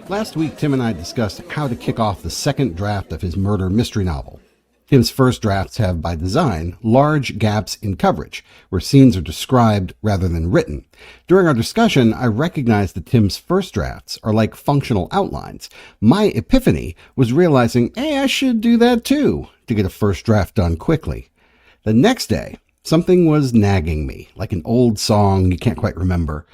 Last week, Tim and I discussed how to kick off the second draft of his murder mystery novel. Tim's first drafts have, by design, large gaps in coverage, where scenes are described rather than written. During our discussion, I recognized that Tim's first drafts are like functional outlines. My epiphany was realizing, hey, I should do that too, to get a first draft done quickly. The next day, something was nagging me, like an old song you can't quite remember.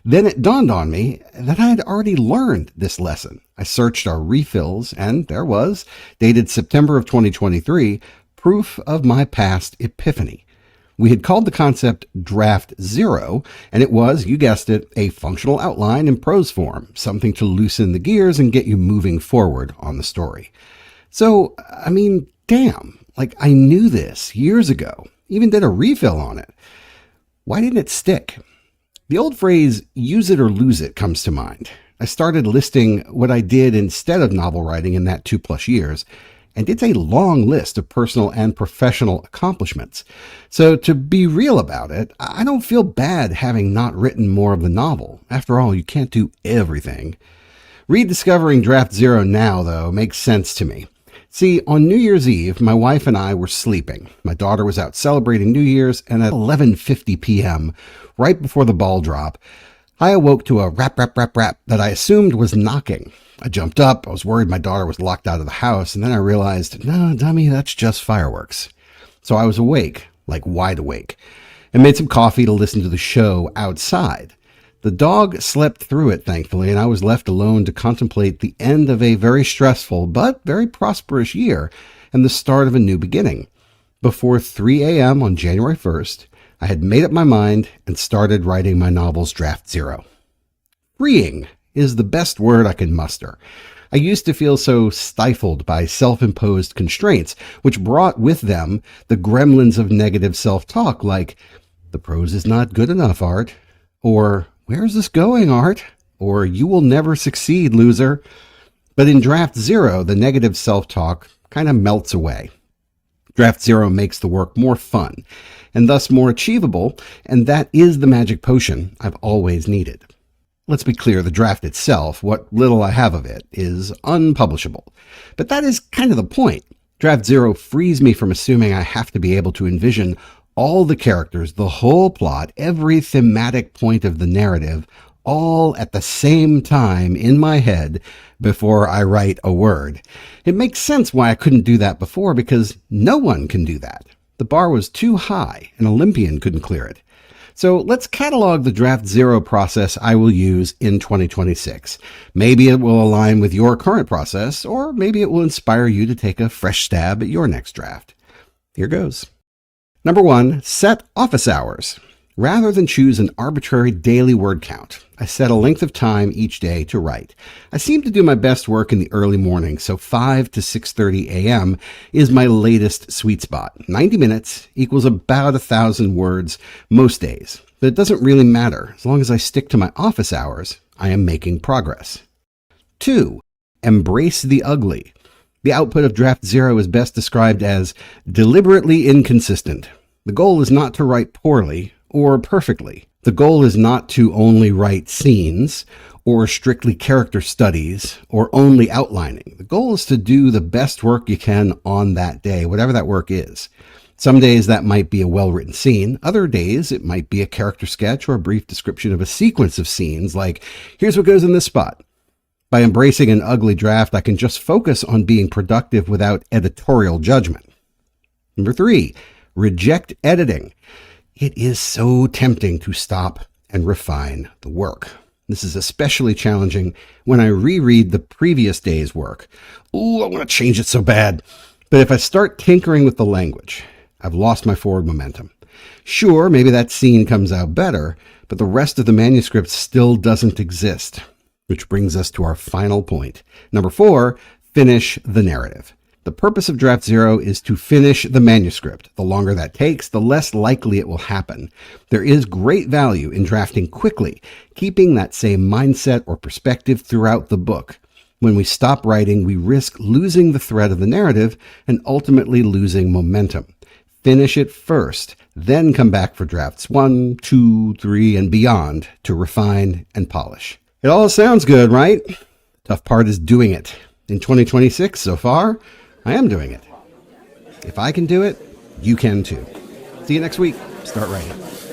Then it dawned on me that I had already learned this lesson. I searched our refills, and there was, dated September of 2023, proof of my past epiphany. We had called the concept Draft Zero, and it was, you guessed it, a functional outline in prose form, something to loosen the gears and get you moving forward on the story. So, damn, I knew this years ago, even did a refill on it. Why didn't it stick? The old phrase, use it or lose it, comes to mind. I started listing what I did instead of novel writing in that 2+ years, and it's a long list of personal and professional accomplishments. So to be real about it, I don't feel bad having not written more of the novel. After all, you can't do everything. Rediscovering Draft Zero now, though, makes sense to me. See, on New Year's Eve, my wife and I were sleeping. My daughter was out celebrating New Year's, and at 11:50 p.m., right before the ball drop, I awoke to a rap, rap, rap, rap that I assumed was knocking. I jumped up. I was worried my daughter was locked out of the house, and then I realized, no, dummy, that's just fireworks. So I was awake, wide awake, and made some coffee to listen to the show outside. The dog slept through it, thankfully, and I was left alone to contemplate the end of a very stressful but very prosperous year and the start of a new beginning. Before 3 a.m. on January 1st, I had made up my mind and started writing my novel's Draft Zero. Freeing is the best word I can muster. I used to feel so stifled by self-imposed constraints, which brought with them the gremlins of negative self-talk like, the prose is not good enough, Art, or where's this going, Art? Or you will never succeed, loser. But in Draft Zero, the negative self-talk kind of melts away. Draft Zero makes the work more fun and thus more achievable, and that is the magic potion I've always needed. Let's be clear, the draft itself, what little I have of it, is unpublishable. But that is kind of the point. Draft Zero frees me from assuming I have to be able to envision all the characters, the whole plot, every thematic point of the narrative, all at the same time in my head before I write a word. It makes sense why I couldn't do that before, because no one can do that. The bar was too high. An Olympian couldn't clear it. So let's catalog the Draft Zero process I will use in 2026. Maybe it will align with your current process, or maybe it will inspire you to take a fresh stab at your next draft. Here goes. Number 1, set office hours. Rather than choose an arbitrary daily word count, I set a length of time each day to write. I seem to do my best work in the early morning, so 5 to 6:30 a.m. is my latest sweet spot. 90 minutes equals about 1,000 words most days, but it doesn't really matter. As long as I stick to my office hours, I am making progress. 2, embrace the ugly. The output of Draft Zero is best described as deliberately inconsistent. The goal is not to write poorly or perfectly. The goal is not to only write scenes or strictly character studies or only outlining. The goal is to do the best work you can on that day, whatever that work is. Some days that might be a well-written scene. Other days it might be a character sketch or a brief description of a sequence of scenes, like, here's what goes in this spot. By embracing an ugly draft, I can just focus on being productive without editorial judgment. Number 3, reject editing. It is so tempting to stop and refine the work. This is especially challenging when I reread the previous day's work. Ooh, I want to change it so bad. But if I start tinkering with the language, I've lost my forward momentum. Sure, maybe that scene comes out better, but the rest of the manuscript still doesn't exist. Which brings us to our final point. Number 4, finish the narrative. The purpose of Draft Zero is to finish the manuscript. The longer that takes, the less likely it will happen. There is great value in drafting quickly, keeping that same mindset or perspective throughout the book. When we stop writing, we risk losing the thread of the narrative and ultimately losing momentum. Finish it first. then come back for drafts 1, 2, 3, and beyond to refine and polish. It all sounds good, right? Tough part is doing it. In 2026, so far, I am doing it. If I can do it, you can too. See you next week. Start writing.